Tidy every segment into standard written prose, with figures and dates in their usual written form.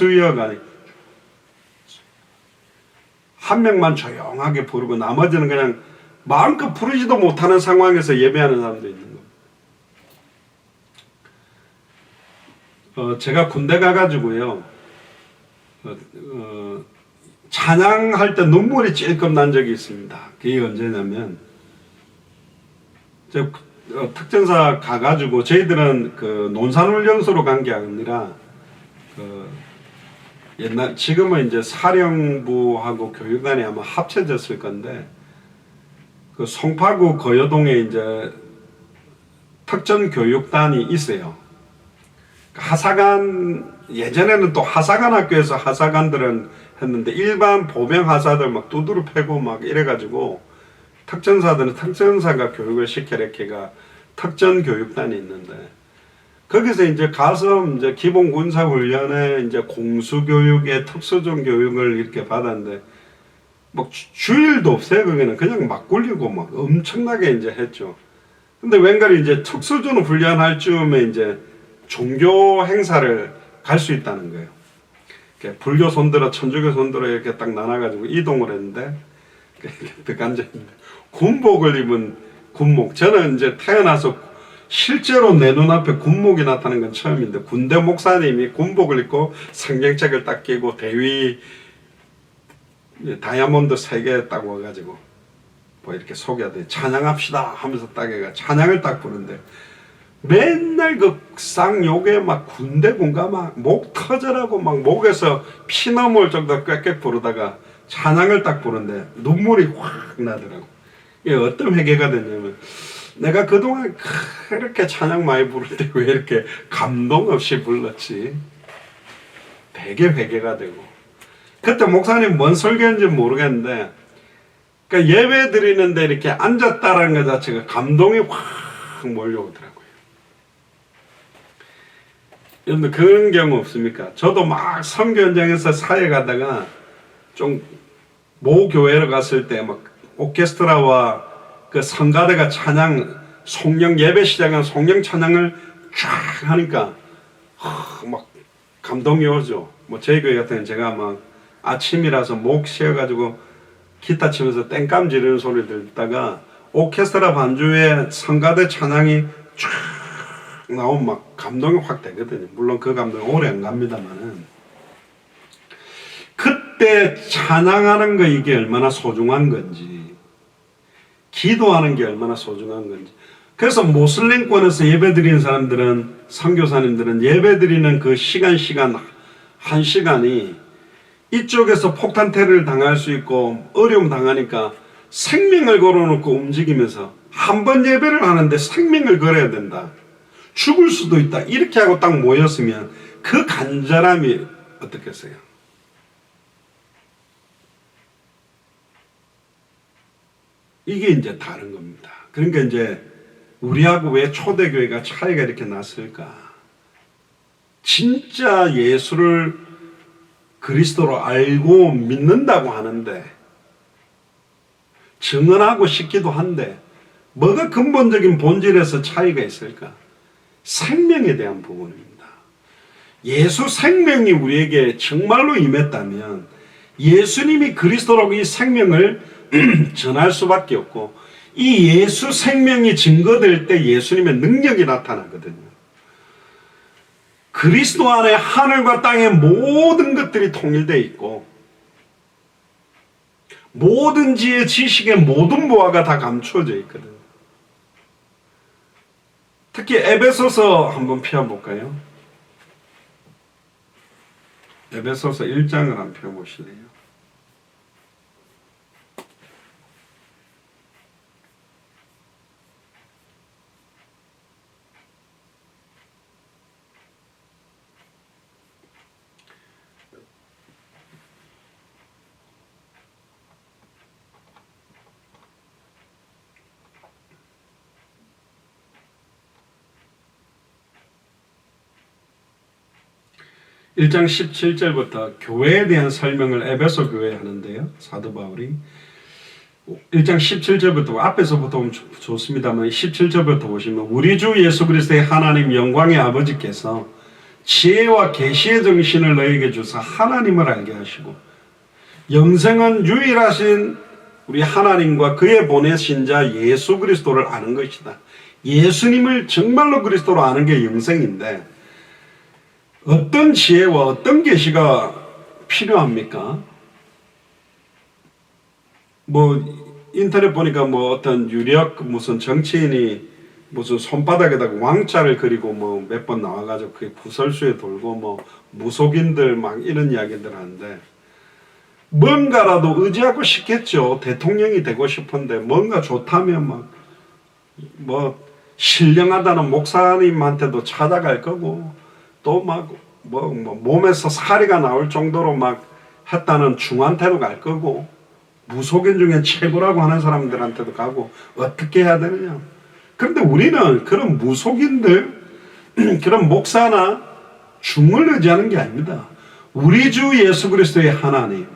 수여가 한 명만 조용하게 부르고 나머지는 그냥 마음껏 부르지도 못하는 상황에서 예배하는 사람도 있는 겁니다. 제가 군대 가가지고요, 찬양할 때 눈물이 찔끔 난 적이 있습니다. 그게 언제냐면, 특전사 가가지고 저희들은 그 논산훈련소로 간 게 아니라 옛날 지금은 이제 사령부하고 교육단이 아마 합쳐졌을 건데, 그 송파구 거여동에 이제 특전교육단이 있어요. 하사관, 예전에는 또 하사관 학교에서 하사관들은 했는데 일반 보병 하사들 막 두드러 패고 막 이래가지고 특전사들은 특전사가 교육을 시켜라 걔가 특전교육단이 있는데, 거기서 이제 가서 이제 기본 군사 훈련에 이제 공수교육에 특수전 교육을 이렇게 받았는데, 막 주일도 없어요. 거기는 그냥 막 굴리고 막 엄청나게 이제 했죠. 근데 웬걸 이제 특수전 훈련할 즈음에 이제 종교 행사를 갈 수 있다는 거예요. 불교 손들어 천주교 손들어 이렇게 딱 나눠가지고 이동을 했는데, 득간적입니다. 군복을 입은 군목. 저는 이제 태어나서 실제로 내 눈앞에 군목이 나타나는 건 처음인데, 군대 목사님이 군복을 입고 성경책을 딱 끼고 대위 다이아몬드 3개 딱 와가지고 뭐 이렇게 소개하더니 찬양합시다 하면서 딱 해가 찬양을 딱 부르는데, 맨날 그 쌍욕에 막 군대군가 막 목 터져라고 막 목에서 피 넘어올 정도로 꽥꽥 부르다가 찬양을 딱 부르는데 눈물이 확 나더라고. 이게 어떤 회개가 됐냐면, 내가 그동안 그렇게 찬양 많이 부를 때 왜 이렇게 감동 없이 불렀지? 되게 회개가 되고. 그때 목사님 뭔 설교인지 모르겠는데, 그러니까 예배 드리는데 이렇게 앉았다라는 것 자체가 감동이 확 몰려오더라고요. 여러분들 그런 경우 없습니까? 저도 막 선교 현장에서 사회 가다가 좀 모 교회로 갔을 때 막 오케스트라와 그 성가대가 찬양, 송영 예배 시작한 송영 찬양을 쫙 하니까 막 감동이 오죠. 뭐 저희 교회 같은 경우는 제가 막 아침이라서 목 쉬어가지고 기타 치면서 땡감 지르는 소리 듣다가 오케스트라 반주에 성가대 찬양이 쫙 나오면 막 감동이 확 되거든요. 물론 그 감동이 오래 안 갑니다만은, 그때 찬양하는 거 이게 얼마나 소중한 건지, 기도하는 게 얼마나 소중한 건지. 그래서 모슬림권에서 예배드리는 사람들은, 선교사님들은 예배드리는 그 시간 한 시간이 이쪽에서 폭탄 테러를 당할 수 있고 어려움 당하니까 생명을 걸어놓고 움직이면서, 한 번 예배를 하는데 생명을 걸어야 된다, 죽을 수도 있다, 이렇게 하고 딱 모였으면 그 간절함이 어떻겠어요? 이게 이제 다른 겁니다. 그러니까 이제 우리하고 왜 초대교회가 차이가 이렇게 났을까? 진짜 예수를 그리스도로 알고 믿는다고 하는데, 증언하고 싶기도 한데, 뭐가 근본적인 본질에서 차이가 있을까? 생명에 대한 부분입니다. 예수 생명이 우리에게 정말로 임했다면 예수님이 그리스도라고 이 생명을 전할 수밖에 없고, 이 예수 생명이 증거될 때 예수님의 능력이 나타나거든요. 그리스도 안에 하늘과 땅의 모든 것들이 통일되어 있고, 모든 지혜 지식의 모든 보화가 다 감추어져 있거든요. 특히 에베소서 한번 펴볼까요? 에베소서 1장을 한번 펴보실래요? (1장 17절부터) 교회에 대한 설명을 에베소 교회에 하는데요, 사도 바울이 1장 17절부터, 앞에서부터 보면 좋습니다만 17절부터 보시면, 우리 주 예수 그리스도의 하나님 영광의 아버지께서 지혜와 계시의 정신을 너에게 주사 하나님을 알게 하시고 영생은 유일하신 우리 하나님과 그의 보내신 자 예수 그리스도를 아는 것이다. 예수님을 정말로 그리스도로 아는 게 영생인데 어떤 지혜와 어떤 계시가 필요합니까? 인터넷 보니까 어떤 유력 무슨 정치인이 무슨 손바닥에다가 왕자를 그리고 몇 번 나와가지고 그게 구설수에 돌고 무속인들 막 이런 이야기들 하는데 뭔가라도 의지하고 싶겠죠. 대통령이 되고 싶은데 뭔가 좋다면 신령하다는 목사님한테도 찾아갈 거고 또 몸에서 사리가 나올 정도로 했다는 중한테도 갈 거고 무속인 중에 최고라고 하는 사람들한테도 가고 어떻게 해야 되느냐. 그런데 우리는 그런 무속인들 그런 목사나 중을 의지하는 게 아닙니다. 우리 주 예수 그리스도의 하나님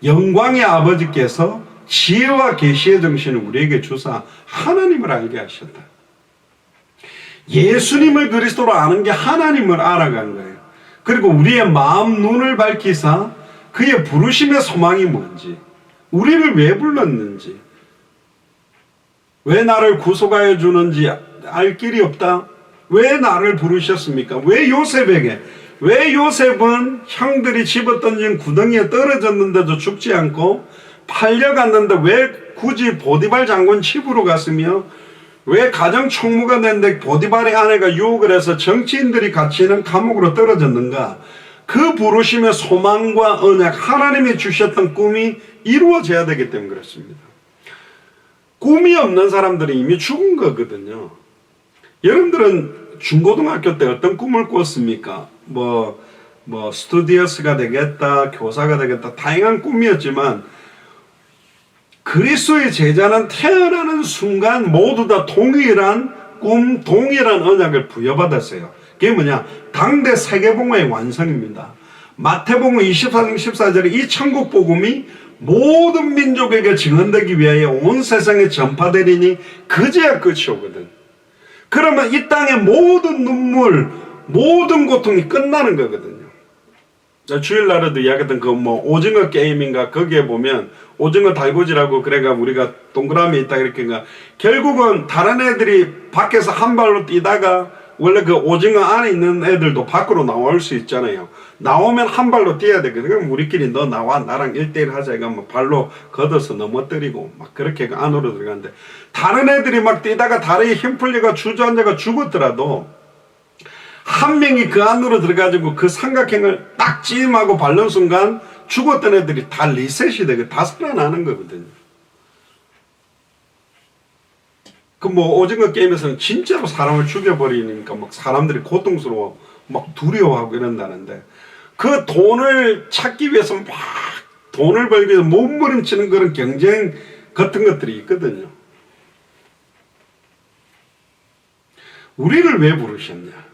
영광의 아버지께서 지혜와 계시의 정신을 우리에게 주사 하나님을 알게 하셨다. 예수님을 그리스도로 아는 게 하나님을 알아간 거예요. 그리고 우리의 마음 눈을 밝히사 그의 부르심의 소망이 뭔지 우리를 왜 불렀는지 왜 나를 구속하여 주는지 알 길이 없다. 왜 나를 부르셨습니까? 왜 요셉에게 왜 요셉은 형들이 집어던진 구덩이에 떨어졌는데도 죽지 않고 팔려갔는데 왜 굳이 보디발 장군 집으로 갔으며 왜 가정 총무가 됐는데 보디발의 아내가 유혹을 해서 정치인들이 갇히는 감옥으로 떨어졌는가? 그 부르심의 소망과 언약 하나님이 주셨던 꿈이 이루어져야 되기 때문에 그렇습니다. 꿈이 없는 사람들이 이미 죽은 거거든요. 여러분들은 중고등학교 때 어떤 꿈을 꿨습니까? 스튜디오스가 되겠다, 교사가 되겠다, 다양한 꿈이었지만 그리스도의 제자는 태어나는 순간 모두 다 동일한 꿈, 동일한 언약을 부여받았어요. 그게 뭐냐? 당대 세계복음의 완성입니다. 마태복음 24장 14절에 이 천국 복음이 모든 민족에게 증언되기 위하여 온 세상에 전파되리니 그제야 끝이 오거든. 그러면 이 땅의 모든 눈물, 모든 고통이 끝나는 거거든요. 주일날에도 이야기했던 오징어 게임인가 거기에 보면 오징어 달구지라고 그래가 우리가 동그라미 있다 이렇게가 결국은 다른 애들이 밖에서 한 발로 뛰다가 원래 그 오징어 안에 있는 애들도 밖으로 나올 수 있잖아요. 나오면 한 발로 뛰어야 되거든요. 그럼 우리끼리 너 나와 나랑 1대1 하자 이거 발로 걷어서 넘어뜨리고 그렇게 안으로 들어가는데 다른 애들이 뛰다가 다리에 힘 풀려가 주저앉아가 죽었더라도 한 명이 그 안으로 들어가지고 그 삼각형을 딱 찜하고 밟는 순간 죽었던 애들이 다 리셋이 되고 다 살아나는 거거든요. 오징어 게임에서는 진짜로 사람을 죽여버리니까 사람들이 고통스러워 두려워하고 이런다는데 그 돈을 찾기 위해서 돈을 벌기 위해서 몸부림치는 그런 경쟁 같은 것들이 있거든요. 우리를 왜 부르셨냐?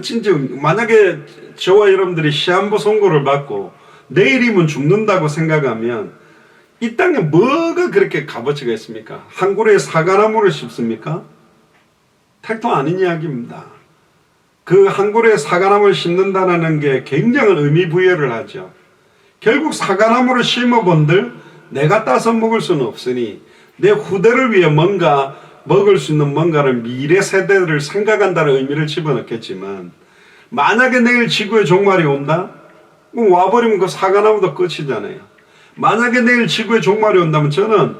진짜 만약에 저와 여러분들이 시한부 선고를 받고 내일이면 죽는다고 생각하면 이 땅에 뭐가 그렇게 값어치가 있습니까? 한 그루에 사과나무를 심습니까? 택도 아닌 이야기입니다. 그 한 그루에 사과나무를 심는다는 게 굉장한 의미 부여를 하죠. 결국 사과나무를 심어본들 내가 따서 먹을 수는 없으니 내 후대를 위해 뭔가 먹을 수 있는 뭔가를 미래 세대를 생각한다는 의미를 집어넣겠지만 만약에 내일 지구에 종말이 온다? 그럼 와버리면 그 사과나무도 끝이잖아요. 만약에 내일 지구에 종말이 온다면 저는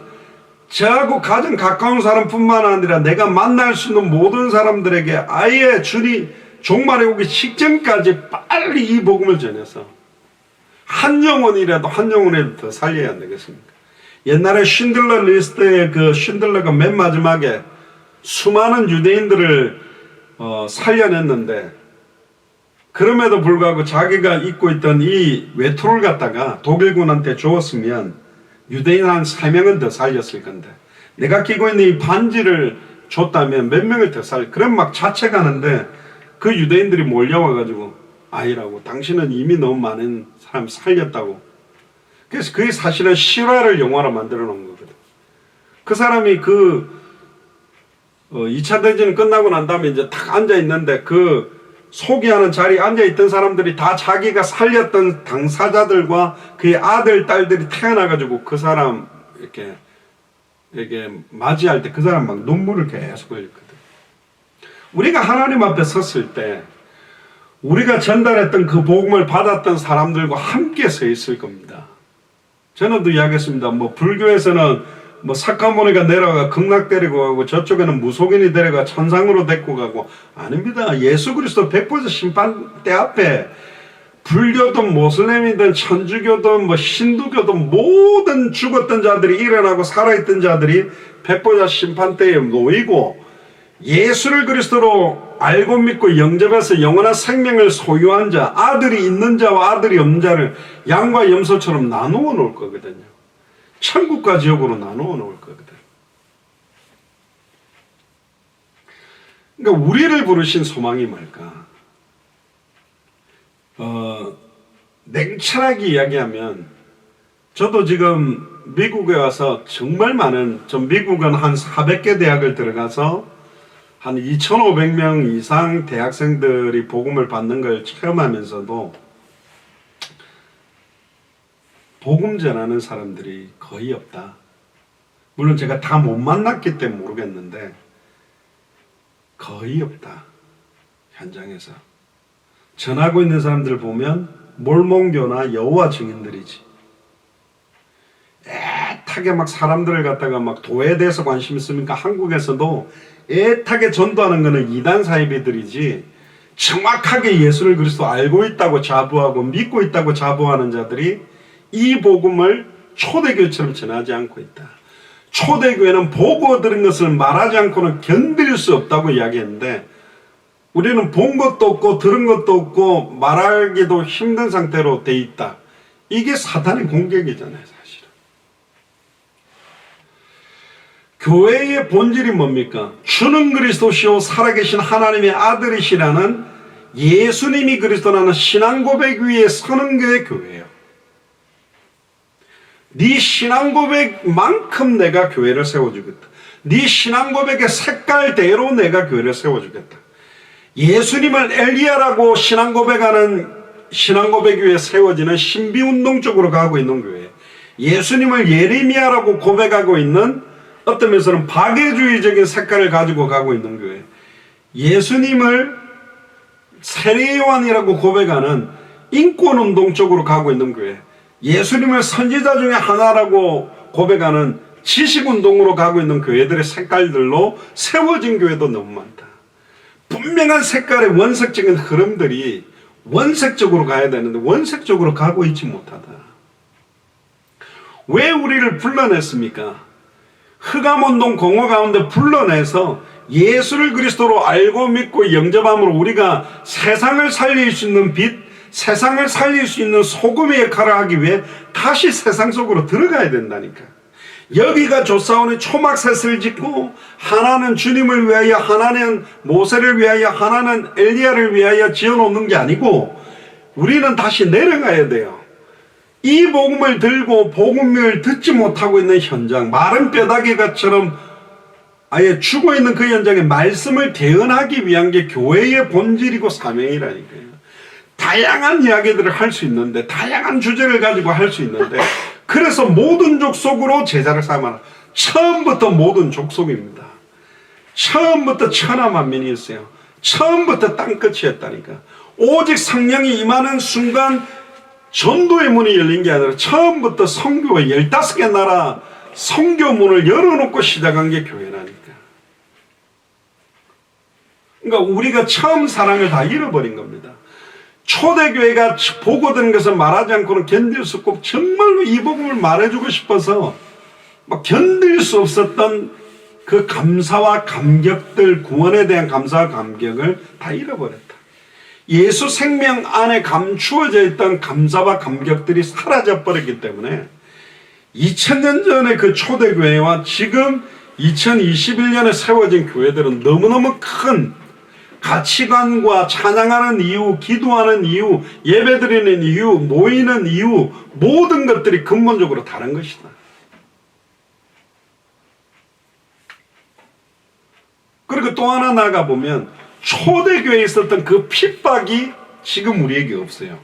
저하고 가장 가까운 사람뿐만 아니라 내가 만날 수 있는 모든 사람들에게 아예 종말이 오기 직전까지 빨리 이 복음을 전해서 한 영혼이라도 더 살려야 안 되겠습니까? 옛날에 쉰들러 리스트에 그 쉰들러가 맨 마지막에 수많은 유대인들을 살려냈는데 그럼에도 불구하고 자기가 입고 있던 이 외투를 갖다가 독일군한테 주었으면 유대인 한 3명은 더 살렸을 건데 내가 끼고 있는 이 반지를 줬다면 몇 명을 더 그럼 자책하는데 그 유대인들이 몰려와가지고 아니라고 당신은 이미 너무 많은 사람 살렸다고. 그래서 그게 사실은 실화를 영화로 만들어 놓은 거거든. 그 사람이 2차 대전이 끝나고 난 다음에 이제 탁 앉아 있는데 그 소개하는 자리에 앉아있던 사람들이 다 자기가 살렸던 당사자들과 그의 아들, 딸들이 태어나가지고 그 사람 이렇게 맞이할 때 그 사람 막 눈물을 계속 흘렸거든. 우리가 하나님 앞에 섰을 때 우리가 전달했던 그 복음을 받았던 사람들과 함께 서 있을 겁니다. 전에도 이야기했습니다. 뭐 불교에서는 뭐 사카모니가 내려가 극락 데리고 가고 저쪽에는 무속인이 데려가 천상으로 데리고 가고 아닙니다. 예수 그리스도 백보자 심판대 앞에 불교든 모슬렘이든 천주교든 뭐 힌두교든 모든 죽었던 자들이 일어나고 살아있던 자들이 백보자 심판대에 놓이고 예수를 그리스도로 알고 믿고 영접해서 영원한 생명을 소유한 자, 아들이 있는 자와 아들이 없는 자를 양과 염소처럼 나누어 놓을 거거든요. 천국과 지옥으로 나누어 놓을 거거든. 그러니까 우리를 부르신 소망이 뭘까? 냉철하게 이야기하면 저도 지금 미국에 와서 정말 많은, 전 미국은 한 400개 대학을 들어가서 한 2,500명 이상 대학생들이 복음을 받는 걸 체험하면서도 복음 전하는 사람들이 거의 없다. 물론 제가 다 못 만났기 때문에 모르겠는데 거의 없다. 현장에서 전하고 있는 사람들 보면 몰몬교나 여호와 증인들이지. 애타게 막 사람들을 갖다가 막 도에 대해서 관심 있으니까 한국에서도 애타게 전도하는 것은 이단 사이비들이지, 정확하게 예수를 그리스도 알고 있다고 자부하고 믿고 있다고 자부하는 자들이 이 복음을 초대교회처럼 전하지 않고 있다. 초대교회는 보고 들은 것을 말하지 않고는 견딜 수 없다고 이야기했는데 우리는 본 것도 없고 들은 것도 없고 말하기도 힘든 상태로 돼 있다. 이게 사탄의 공격이잖아요, 사실은. 교회의 본질이 뭡니까? 주는 그리스도시요 살아계신 하나님의 아들이시라는 예수님이 그리스도라는 신앙 고백 위에 서는 게 교회예요. 네 신앙 고백만큼 내가 교회를 세워주겠다. 네 신앙 고백의 색깔대로 내가 교회를 세워주겠다. 예수님을 엘리야라고 신앙 고백하는 신앙 고백 위에 세워지는 신비운동 쪽으로 가고 있는 교회, 예수님을 예레미야라고 고백하고 있는 어떤 면에서는 박애주의적인 색깔을 가지고 가고 있는 교회, 예수님을 세례요한이라고 고백하는 인권운동 쪽으로 가고 있는 교회, 예수님을 선지자 중에 하나라고 고백하는 지식운동으로 가고 있는 교회들의 색깔들로 세워진 교회도 너무 많다. 분명한 색깔의 원색적인 흐름들이 원색적으로 가야 되는데 원색적으로 가고 있지 못하다. 왜 우리를 불러냈습니까? 흑암운동 공허 가운데 불러내서 예수를 그리스도로 알고 믿고 영접함으로 우리가 세상을 살릴 수 있는 빛, 세상을 살릴 수 있는 소금의 역할을 하기 위해 다시 세상 속으로 들어가야 된다니까. 여기가 조사원의 초막셋을 짓고 하나는 주님을 위하여, 하나는 모세를 위하여, 하나는 엘리야를 위하여 지어놓는 게 아니고 우리는 다시 내려가야 돼요. 이 복음을 들고 복음을 듣지 못하고 있는 현장, 마른 뼈다귀가처럼 아예 죽어있는 그 현장에 말씀을 대언하기 위한 게 교회의 본질이고 사명이라니까요. 다양한 이야기들을 할 수 있는데, 다양한 주제를 가지고 할 수 있는데, 그래서 모든 족속으로 제자를 삼아라. 처음부터 모든 족속입니다. 처음부터 천하만민이었어요. 처음부터 땅끝이었다니까. 오직 성령이 임하는 순간 전도의 문이 열린 게 아니라 처음부터 선교의 15개 나라 선교 문을 열어놓고 시작한 게 교회라니까. 그러니까 우리가 처음 사랑을 다 잃어버린 겁니다. 초대교회가 보고 드는 것을 말하지 않고는 견딜 수 없고 정말로 이 복음을 말해주고 싶어서 막 견딜 수 없었던 그 감사와 감격들, 구원에 대한 감사와 감격을 다 잃어버렸다. 예수 생명 안에 감추어져 있던 감사와 감격들이 사라져버렸기 때문에 2000년 전의 그 초대교회와 지금 2021년에 세워진 교회들은 너무너무 큰 가치관과 찬양하는 이유, 기도하는 이유, 예배드리는 이유, 모이는 이유, 모든 것들이 근본적으로 다른 것이다. 그리고 또 하나 나가보면 초대교회에 있었던 그 핍박이 지금 우리에게 없어요.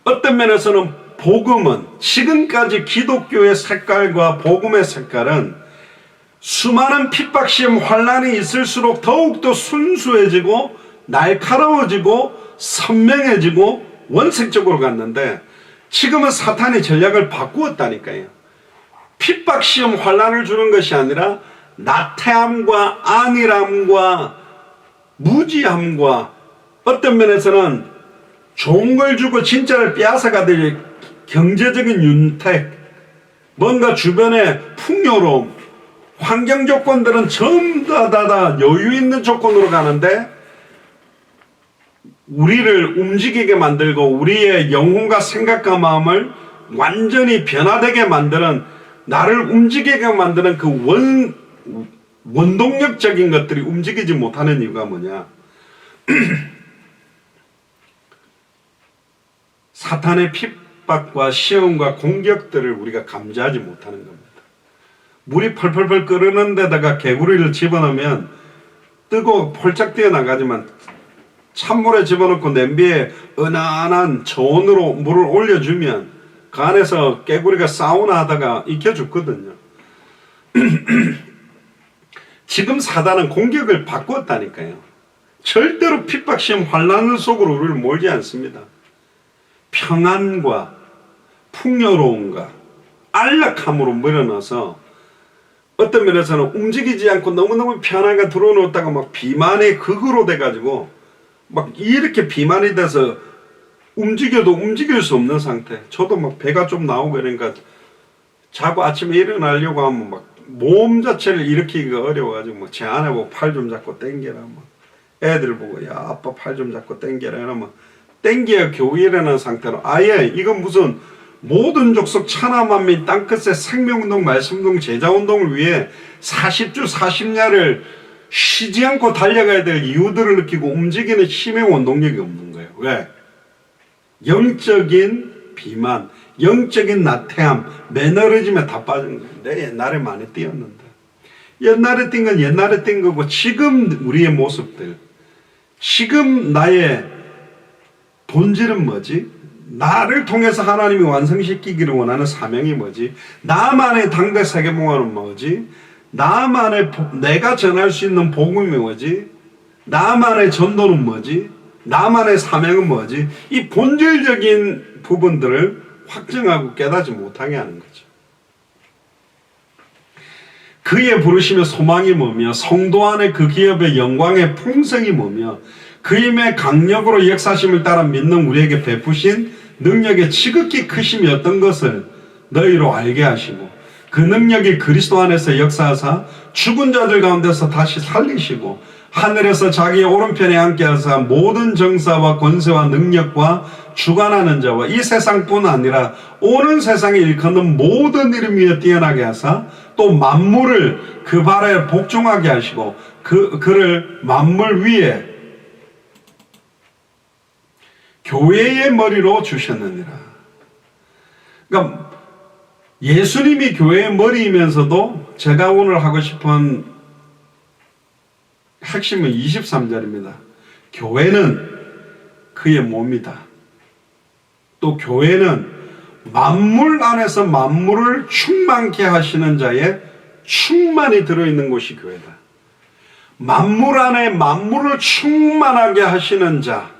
어떤 면에서는 복음은, 지금까지 기독교의 색깔과 복음의 색깔은 수많은 핍박, 시험, 환난이 있을수록 더욱더 순수해지고 날카로워지고 선명해지고 원색적으로 갔는데, 지금은 사탄이 전략을 바꾸었다니까요. 핍박, 시험, 환난을 주는 것이 아니라 나태함과 안일함과 무지함과 어떤 면에서는 좋은 걸 주고 진짜를 빼앗아가들 경제적인 윤택, 뭔가 주변의 풍요로움, 환경 조건들은 전부 다 여유 있는 조건으로 가는데, 우리를 움직이게 만들고 우리의 영혼과 생각과 마음을 완전히 변화되게 만드는, 나를 움직이게 만드는 그 원동력적인 것들이 움직이지 못하는 이유가 뭐냐? 사탄의 핍박과 시험과 공격들을 우리가 감지하지 못하는 겁니다. 물이 펄펄펄 끓는 데다가 개구리를 집어넣으면 뜨거워 폴짝 뛰어나가지만, 찬물에 집어넣고 냄비에 은은한 저온으로 물을 올려주면 그 안에서 개구리가 사우나 하다가 익혀 죽거든요. 지금 사단은 공격을 바꿨다니까요. 절대로 핍박, 시험, 환난 속으로 우리를 몰지 않습니다. 평안과 풍요로움과 안락함으로 밀어넣어서 어떤 면에서는 움직이지 않고 너무너무 편하게 들어놓다가 막 비만의 극으로 돼가지고 막 이렇게 비만이 돼서 움직여도 움직일 수 없는 상태. 저도 막 배가 좀 나오고 이러니까 자고 아침에 일어나려고 하면 막 몸 자체를 일으키기가 어려워가지고 뭐 제 아내 보고 팔 좀 잡고 땡겨라, 뭐 애들 보고 야 아빠 팔 좀 잡고 땡겨라 이러면 땡겨야 겨우 일어나는 상태로, 아예 이건 무슨 모든 족속 천하만민 땅끝의 생명운동, 말씀운동, 제자운동을 위해 40주 40야를 쉬지 않고 달려가야 될 이유들을 느끼고 움직이는 힘의 원동력이 없는 거예요. 왜? 영적인 비만, 영적인 나태함, 매너리즘에 다 빠진 거예요. 내 옛날에 많이 뛰었는데, 옛날에 뛴 건 옛날에 뛴 거고, 지금 우리의 모습들, 지금 나의 본질은 뭐지? 나를 통해서 하나님이 완성시키기를 원하는 사명이 뭐지? 나만의 당대 세계봉화는 뭐지? 나만의 내가 전할 수 있는 복음이 뭐지? 나만의 전도는 뭐지? 나만의 사명은 뭐지? 이 본질적인 부분들을 확정하고 깨닫지 못하게 하는 거죠. 그의 부르심의 소망이 뭐며, 성도 안에 그 기업의 영광의 풍성이 뭐며, 그 힘의 강력으로 역사심을 따라 믿는 우리에게 베푸신 능력의 지극히 크심이 어떤 것을 너희로 알게 하시고, 그 능력이 그리스도 안에서 역사하사 죽은 자들 가운데서 다시 살리시고, 하늘에서 자기의 오른편에 앉게 하사 모든 정사와 권세와 능력과 주관하는 자와 이 세상뿐 아니라 오는 세상에 일컫는 모든 이름 위에 뛰어나게 하사 또 만물을 그 발에 복종하게 하시고 그를 만물 위에 교회의 머리로 주셨느니라. 그러니까 예수님이 교회의 머리이면서도 제가 오늘 하고 싶은 핵심은 23절입니다. 교회는 그의 몸이다. 또 교회는 만물 안에서 만물을 충만케 하시는 자의 충만이 들어있는 곳이 교회다. 만물 안에 만물을 충만하게 하시는 자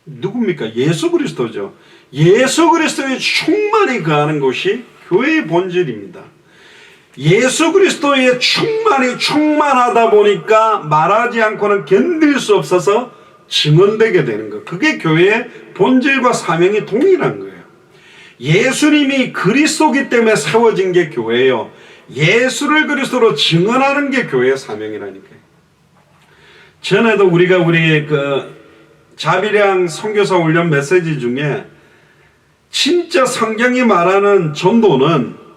누굽니까? 예수 그리스도죠. 예수 그리스도의 충만이 거하는 곳이 교회의 본질입니다. 예수 그리스도의 충만이 충만하다 보니까 말하지 않고는 견딜 수 없어서 증언되게 되는 것. 그게 교회의 본질과 사명이 동일한 거예요. 예수님이 그리스도기 때문에 세워진 게 교회예요. 예수를 그리스도로 증언하는 게 교회의 사명이라니까요. 전에도 우리가 우리의 자비량 선교사 훈련 메시지 중에 진짜 성경이 말하는 전도는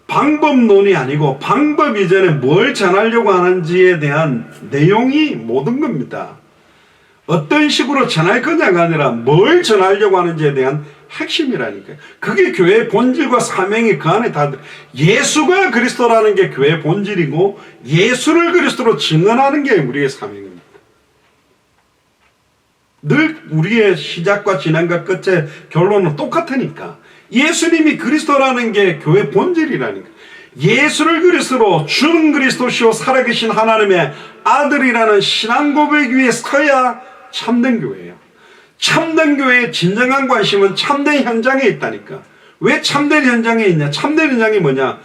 방법론이 아니고 방법 이전에 뭘 전하려고 하는지에 대한 내용이 모든 겁니다. 어떤 식으로 전할 거냐가 아니라 뭘 전하려고 하는지에 대한 핵심이라니까요. 그게 교회의 본질과 사명이 그 안에 다 예수가 그리스도라는 게 교회의 본질이고 예수를 그리스도로 증언하는 게 우리의 사명입니다. 늘 우리의 시작과 진행과 끝의 결론은 똑같으니까 예수님이 그리스도라는 게 교회의 본질이라니까. 예수를 그리스도로 주는 그리스도시요 살아계신 하나님의 아들이라는 신앙 고백 위에 서야 참된 교회예요. 참된 교회의 진정한 관심은 참된 현장에 있다니까. 왜 참된 현장에 있냐? 참된 현장이 뭐냐?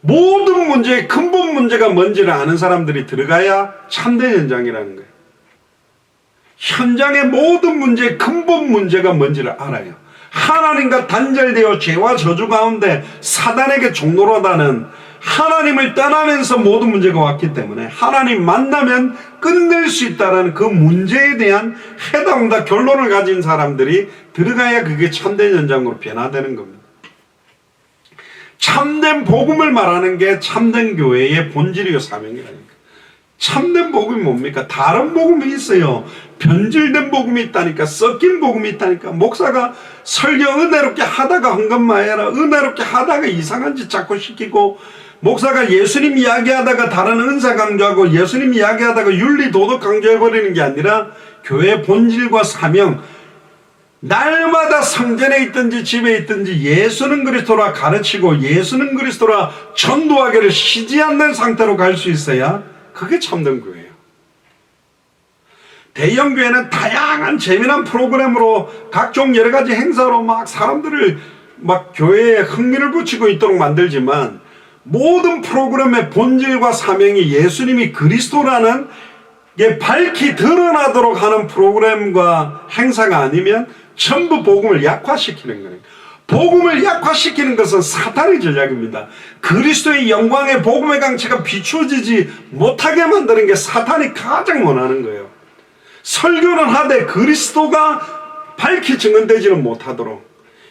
모든 문제의 근본 문제가 뭔지를 아는 사람들이 들어가야 참된 현장이라는 거예요. 현장의 모든 문제의 근본 문제가 뭔지를 알아요. 하나님과 단절되어 죄와 저주 가운데 사단에게 종노릇하는 하나님을 떠나면서 모든 문제가 왔기 때문에 하나님 만나면 끝낼 수 있다는 그 문제에 대한 해답과 결론을 가진 사람들이 들어가야 그게 참된 현장으로 변화되는 겁니다. 참된 복음을 말하는 게 참된 교회의 본질이요 사명이라니까. 참된 복음이 뭡니까? 다른 복음이 있어요. 변질된 복음이 있다니까. 섞인 복음이 있다니까. 목사가 설교 은혜롭게 하다가 헌금마해라, 은혜롭게 하다가 이상한 짓 자꾸 시키고, 목사가 예수님 이야기하다가 다른 은사 강조하고, 예수님 이야기하다가 윤리 도덕 강조해버리는 게 아니라 교회의 본질과 사명, 날마다 성전에 있든지 집에 있든지 예수는 그리스도라 가르치고 예수는 그리스도라 전도하기를 쉬지 않는 상태로 갈 수 있어야 그게 참된 교회예요. 대형 교회는 다양한 재미난 프로그램으로 각종 여러 가지 행사로 막 사람들을 막 교회에 흥미를 붙이고 있도록 만들지만 모든 프로그램의 본질과 사명이 예수님이 그리스도라는 게 밝히 드러나도록 하는 프로그램과 행사가 아니면 전부 복음을 약화시키는 거예요. 복음을 약화시키는 것은 사탄의 전략입니다. 그리스도의 영광의 복음의 강체가 비추어지지 못하게 만드는 게 사탄이 가장 원하는 거예요. 설교는 하되 그리스도가 밝히 증언되지는 못하도록,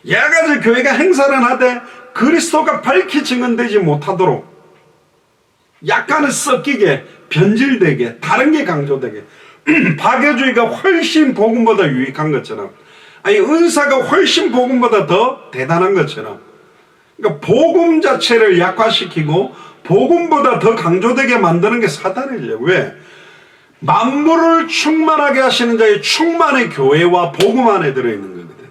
여러가지 교회가 행사는 하되 그리스도가 밝히 증언되지 못하도록, 약간은 섞이게, 변질되게, 다른 게 강조되게, 박애주의가 훨씬 복음보다 유익한 것처럼, 아니 은사가 훨씬 복음보다 더 대단한 것처럼, 그러니까 복음 자체를 약화시키고 복음보다 더 강조되게 만드는 게 사탄의 전략. 왜? 만물을 충만하게 하시는 자의 충만의 교회와 복음 안에 들어있는 거거든.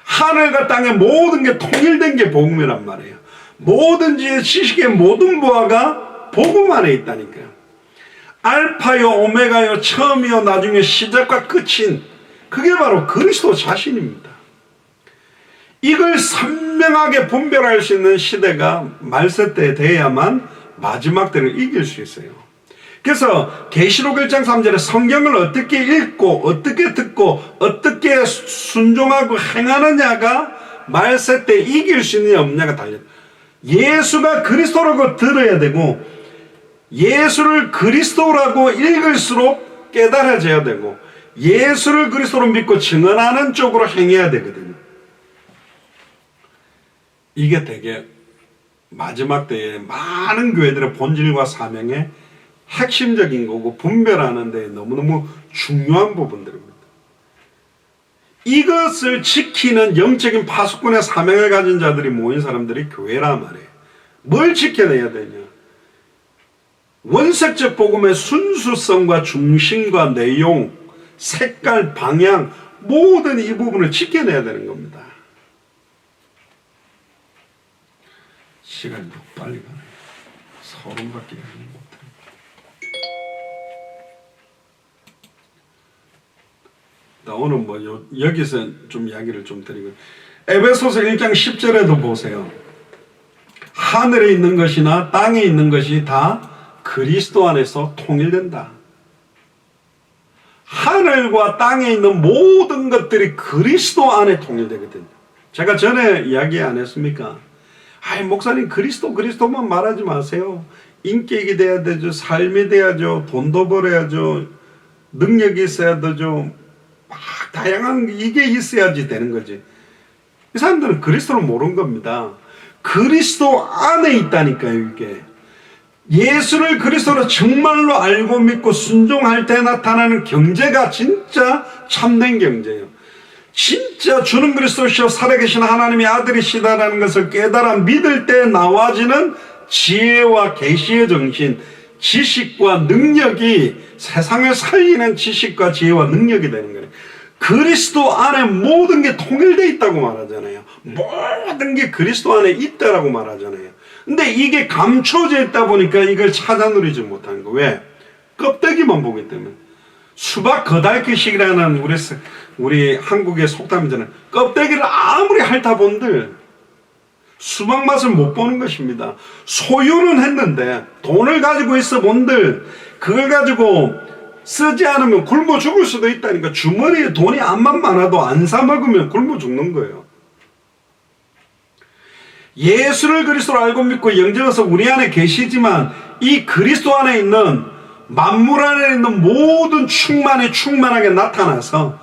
하늘과 땅의 모든 게 통일된 게 복음이란 말이에요. 모든 지식의 모든 보화가 복음 안에 있다니까요. 알파요 오메가요 처음이요 나중에 시작과 끝인 그게 바로 그리스도 자신입니다. 이걸 선명하게 분별할 수 있는 시대가 말세 때 돼야만 마지막 때를 이길 수 있어요. 그래서 계시록 1장 3절에 성경을 어떻게 읽고 어떻게 듣고 어떻게 순종하고 행하느냐가 말세 때 이길 수 있느냐 없느냐가 달려요. 예수가 그리스도라고 들어야 되고 예수를 그리스도라고 읽을수록 깨달아져야 되고 예수를 그리스도로 믿고 증언하는 쪽으로 행해야 되거든요. 이게 되게 마지막 때에 많은 교회들의 본질과 사명의 핵심적인 거고 분별하는 데 너무너무 중요한 부분들입니다. 이것을 지키는 영적인 파수꾼의 사명을 가진 자들이 모인 사람들이 교회란 말이에요. 뭘 지켜내야 되냐? 원색적 복음의 순수성과 중심과 내용, 색깔, 방향 모든 이 부분을 지켜내야 되는 겁니다. 시간이 너무 빨리 가네. 서른밖에 못해. 나 오늘 여기서 좀 이야기를 좀 드리고 에베소서 1장 10절에도 보세요. 하늘에 있는 것이나 땅에 있는 것이 다 그리스도 안에서 통일된다. 하늘과 땅에 있는 모든 것들이 그리스도 안에 통일되거든요. 제가 전에 이야기 안 했습니까? 아이 목사님 그리스도만 말하지 마세요. 인격이 돼야 되죠. 삶이 돼야죠. 돈도 벌어야죠. 능력이 있어야 되죠. 막 다양한 이게 있어야지 되는 거지. 이 사람들은 그리스도를 모르는 겁니다. 그리스도 안에 있다니까요. 이게 예수를 그리스도로 정말로 알고 믿고 순종할 때 나타나는 경제가 진짜 참된 경제예요. 진짜 주는 그리스도시요 살아계신 하나님의 아들이시다라는 것을 깨달아 믿을 때 나와지는 지혜와 계시의 정신, 지식과 능력이 세상을 살리는 지식과 지혜와 능력이 되는 거예요. 그리스도 안에 모든 게 통일되어 있다고 말하잖아요. 모든 게 그리스도 안에 있다라고 말하잖아요. 근데 이게 감춰져 있다 보니까 이걸 찾아 누리지 못하는 거예요. 왜? 껍데기만 보기 때문에. 수박 거달기식이라는 우리 한국의 속담이잖아요. 껍데기를 아무리 핥아본들 수박 맛을 못 보는 것입니다. 소유는 했는데 돈을 가지고 있어 본들 그걸 가지고 쓰지 않으면 굶어 죽을 수도 있다니까. 주머니에 돈이 암만 많아도 안 사 먹으면 굶어 죽는 거예요. 예수를 그리스도로 알고 믿고 영접해서 우리 안에 계시지만 이 그리스도 안에 있는 만물 안에 있는 모든 충만이 충만하게 나타나서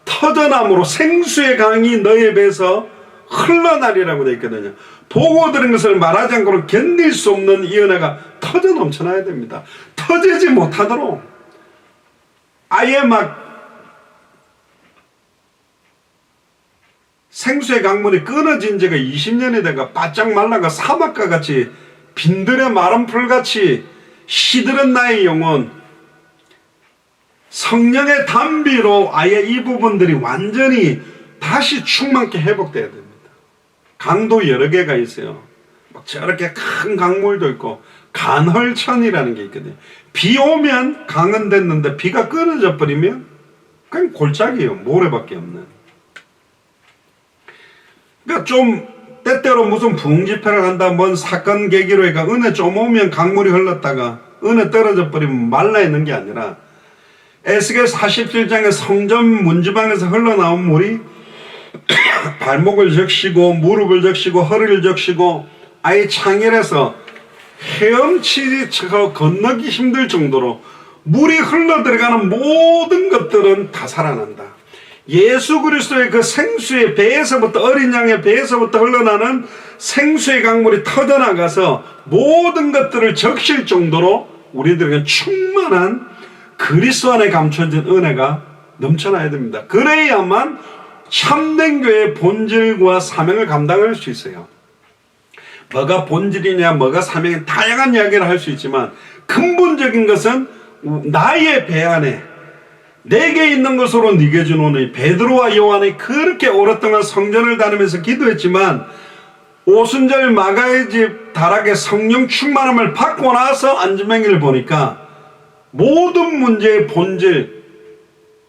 터져남으로 생수의 강이 너의 배에서 흘러나리라고 되어 있거든요. 보고 들은 것을 말하지 않고는 견딜 수 없는 이 은혜가 터져 넘쳐나야 됩니다. 터지지 못하도록 아예 막 생수의 강물이 끊어진 지가 20년이 돼가 바짝 말라가 사막과 같이 빈들의 마른 풀같이 시들은 나의 영혼, 성령의 단비로 아예 이 부분들이 완전히 다시 충만케 회복돼야 됩니다. 강도 여러 개가 있어요. 막 저렇게 큰 강물도 있고 간헐천이라는 게 있거든요. 비 오면 강은 됐는데 비가 끊어져 버리면 그냥 골짜기예요. 모래밖에 없는. 그러니까 좀 때때로 무슨 부흥집회를 한다, 뭔 사건 계기로 해가 은혜 좀 오면 강물이 흘렀다가 은혜 떨어져 버리면 말라 있는 게 아니라 에스겔 47장의 성전 문지방에서 흘러나온 물이 발목을 적시고 무릎을 적시고 허리를 적시고 아예 창일해서 헤엄치고 건너기 힘들 정도로 물이 흘러 들어가는 모든 것들은 다 살아난다. 예수 그리스도의 그 생수의 배에서부터, 어린 양의 배에서부터 흘러나는 생수의 강물이 터져나가서 모든 것들을 적실 정도로 우리들에게 충만한 그리스도 안에 감춰진 은혜가 넘쳐나야 됩니다. 그래야만 참된 교회의 본질과 사명을 감당할 수 있어요. 뭐가 본질이냐 뭐가 사명이냐 다양한 이야기를 할 수 있지만 근본적인 것은 나의 배 안에 내게 있는 것으로 네게 주노니. 베드로와 요한이 그렇게 오랫동안 성전을 다니면서 기도했지만 오순절 마가의 집 다락에 성령 충만함을 받고 나서 안전맹이를 보니까 모든 문제의 본질,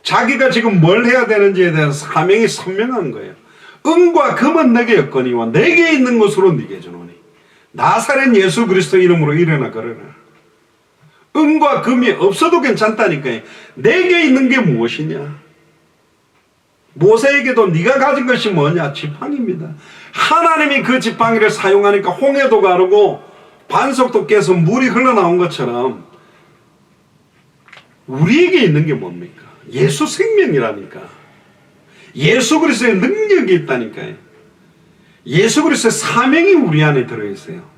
자기가 지금 뭘 해야 되는지에 대한 사명이 선명한 거예요. 은과 금은 내게 였거니와 내게 있는 것으로 네게 주노니. 나사렛 예수 그리스도 이름으로 일어나 걸어라. 은과 금이 없어도 괜찮다니까요. 내게 있는 게 무엇이냐? 모세에게도 네가 가진 것이 뭐냐? 지팡이입니다. 하나님이 그 지팡이를 사용하니까 홍해도 가르고 반석도 깨서 물이 흘러나온 것처럼 우리에게 있는 게 뭡니까? 예수 생명이라니까. 예수 그리스도의 능력이 있다니까요. 예수 그리스도의 사명이 우리 안에 들어있어요.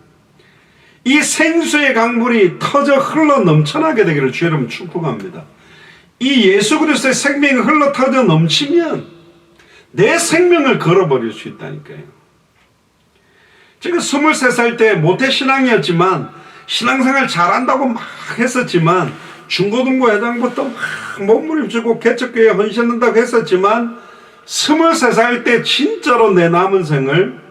이 생수의 강물이 터져 흘러 넘쳐나게 되기를 주의 이름으로 축복합니다. 이 예수 그리스도의 생명이 흘러 터져 넘치면 내 생명을 걸어버릴 수 있다니까요. 제가 23살 때 모태신앙이었지만 신앙생활 잘한다고 막 했었지만 중고등부 회장부터 막 몸부림치고 개척교회에 헌신한다고 했었지만 23살 때 진짜로 내 남은 생을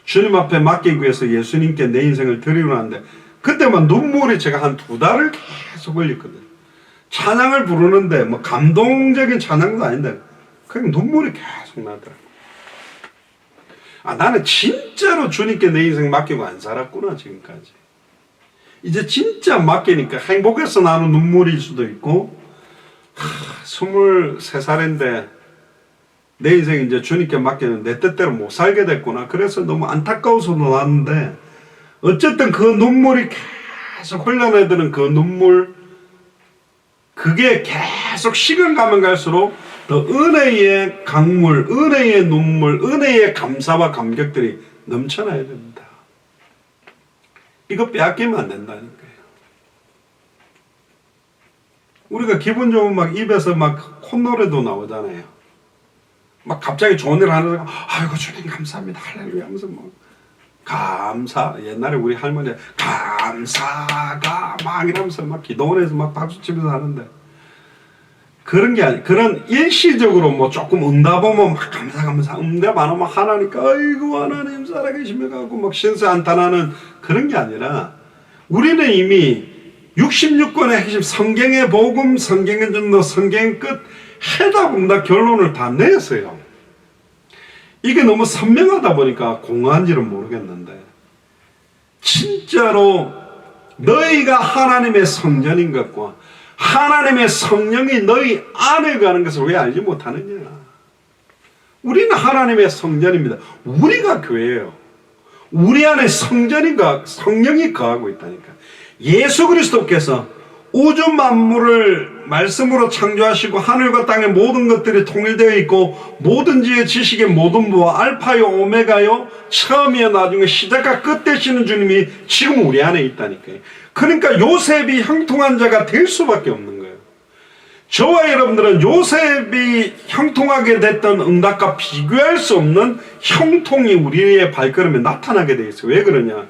주님 앞에 맡기기 위해서 예수님께 내 인생을 드리고 나는데 그때만 눈물이 제가 한 2달을 계속 흘렸거든요. 찬양을 부르는데 뭐 감동적인 찬양도 아닌데 그냥 눈물이 계속 나더라고요. 아, 나는 진짜로 주님께 내 인생 맡기고 안 살았구나 지금까지. 이제 진짜 맡기니까 행복해서 나는 눈물일 수도 있고 23살인데 내 인생 이제 주님께 맡기는 내 뜻대로 못 살게 됐구나. 그래서 너무 안타까워서 나왔는데 어쨌든 그 눈물이 계속 흘러내드는 그 눈물, 그게 계속 시간 가면 갈수록 더 은혜의 강물, 은혜의 눈물, 은혜의 감사와 감격들이 넘쳐나야 됩니다. 이거 빼앗기면 안 된다니까요. 우리가 기분 좋으면 막 입에서 막 콧노래도 나오잖아요. 막 갑자기 좋은 일 하는 사람, 아이고 주님 감사합니다 할렐루야 하면서 뭐 감사, 옛날에 우리 할머니 감사가 막 이러면서 막 기도원에서 막 박수치면서 하는데, 그런 게 아니, 그런 일시적으로 뭐 조금 응답하면 막 감사 응답 안 오면 하나니까 아이고 하나님 살아계시며 가고 막 신세한탄하는 그런 게 아니라, 우리는 이미 66권의 핵심 성경의 복음, 성경의 전도, 성경 끝 해답응답 결론을 다 냈어요. 이게 너무 선명하다 보니까 공허한지는 모르겠는데, 진짜로 너희가 하나님의 성전인 것과 하나님의 성령이 너희 안에 가는 것을 왜 알지 못하느냐. 우리는 하나님의 성전입니다. 우리가 교회예요. 우리 안에 성령이 거하고 있다니까. 예수 그리스도께서 우주 만물을 말씀으로 창조하시고 하늘과 땅의 모든 것들이 통일되어 있고 모든 지혜 지식의 모든 부와 알파요 오메가요 처음이요 나중에 시작과 끝 되시는 주님이 지금 우리 안에 있다니까요. 그러니까 요셉이 형통한 자가 될 수밖에 없는 거예요. 저와 여러분들은 요셉이 형통하게 됐던 응답과 비교할 수 없는 형통이 우리의 발걸음에 나타나게 되어 있어요. 왜 그러냐?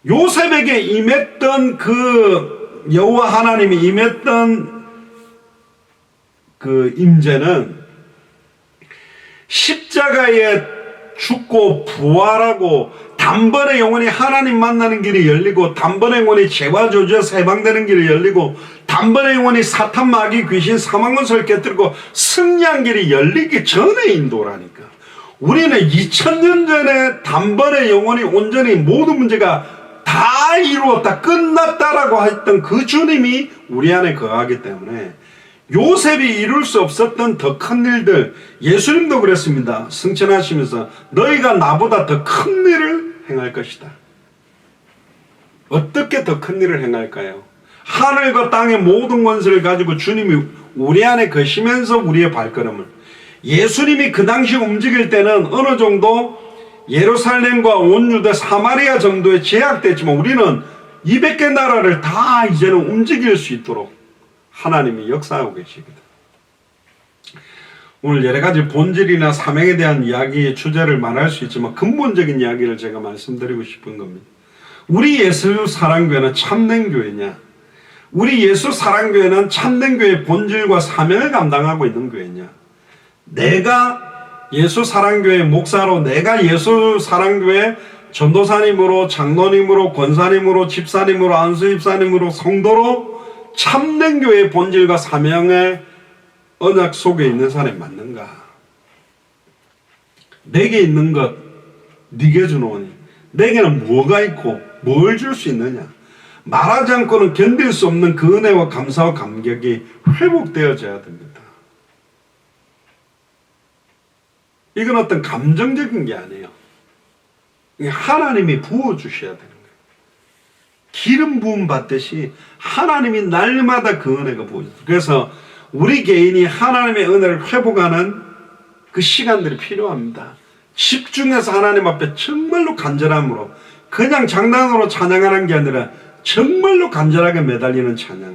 요셉에게 임했던 그 여호와 하나님이 임했던 그 임재는 십자가에 죽고 부활하고 단번에 영원히 하나님 만나는 길이 열리고 단번에 영원히 죄와 저주에서 해방되는 길이 열리고 단번에 영원히 사탄 마귀 귀신 사망권을 깨뜨리고 승리한 길이 열리기 전에 인도라니까. 우리는 2000년 전에 단번에 영원히 온전히 모든 문제가 다 이루었다 끝났다라고 했던 그 주님이 우리 안에 거하기 때문에 요셉이 이룰 수 없었던 더 큰 일들, 예수님도 그랬습니다. 승천하시면서 너희가 나보다 더 큰 일을 행할 것이다. 어떻게 더 큰 일을 행할까요? 하늘과 땅의 모든 권세를 가지고 주님이 우리 안에 거시면서 우리의 발걸음을, 예수님이 그 당시 움직일 때는 어느 정도 예루살렘과 온 유대 사마리아 정도에 제약됐지만 우리는 200개 나라를 다 이제는 움직일 수 있도록 하나님이 역사하고 계십니다. 오늘 여러 가지 본질이나 사명에 대한 이야기의 주제를 말할 수 있지만 근본적인 이야기를 제가 말씀드리고 싶은 겁니다. 우리 예수 사랑교회는 참된 교회냐? 우리 예수 사랑교회는 참된 교회의 본질과 사명을 감당하고 있는 교회냐? 내가 예수 사랑교회 목사로, 내가 예수 사랑교회 전도사님으로, 장로님으로, 권사님으로, 집사님으로, 안수집사님으로, 성도로 참된 교회의 본질과 사명의 언약 속에 있는 사람이 맞는가? 내게 있는 것 네게 주노니 내게는 뭐가 있고 뭘 줄 수 있느냐? 말하지 않고는 견딜 수 없는 그 은혜와 감사와 감격이 회복되어져야 됩니다. 이건 어떤 감정적인 게 아니에요. 하나님이 부어주셔야 되는 거예요. 기름 부음 받듯이 하나님이 날마다 그 은혜가 부어져요. 그래서 우리 개인이 하나님의 은혜를 회복하는 그 시간들이 필요합니다. 집중해서 하나님 앞에 정말로 간절함으로, 그냥 장난으로 찬양하는 게 아니라 정말로 간절하게 매달리는 찬양.